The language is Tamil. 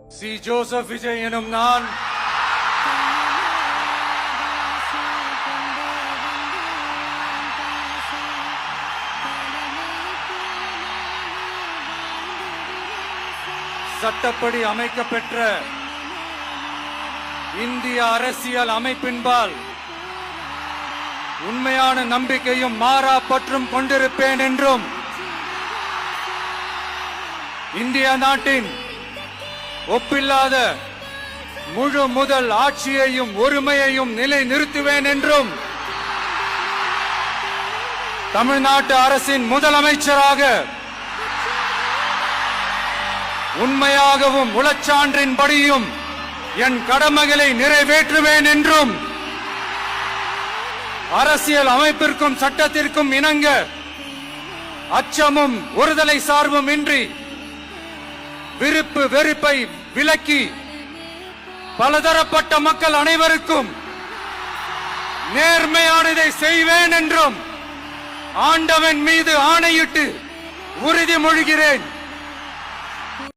சி. ஜோசப் விஜய் எனும் நான் சட்டப்படி அமைக்கப்பெற்ற இந்திய அரசியல் அமைப்பின்பால் உண்மையான நம்பிக்கையும் மாறா பற்றும் கொண்டிருப்பேன் என்றும் இந்திய நாட்டின் ஒப்பில்லாத முழு முதல் ஆட்சியையும் ஒருமையையும் நிலை நிறுத்துவேன் என்றும் தமிழ்நாட்டு அரசின் முதலமைச்சராக உண்மையாகவும் உளச்சான்றின்படியும் என் கடமைகளை நிறைவேற்றுவேன் என்றும் அரசியல் அமைப்பிற்கும் சட்டத்திற்கும் இணங்க அச்சமும் ஒருதலை சார்பும் இன்றி விருப்பு வெறுப்பை விலக்கி பலதரப்பட்ட மக்கள் அனைவருக்கும் நேர்மையானதை செய்வேன் என்றும் ஆண்டவன் மீது ஆணையிட்டு உறுதிமொழிகிறேன்.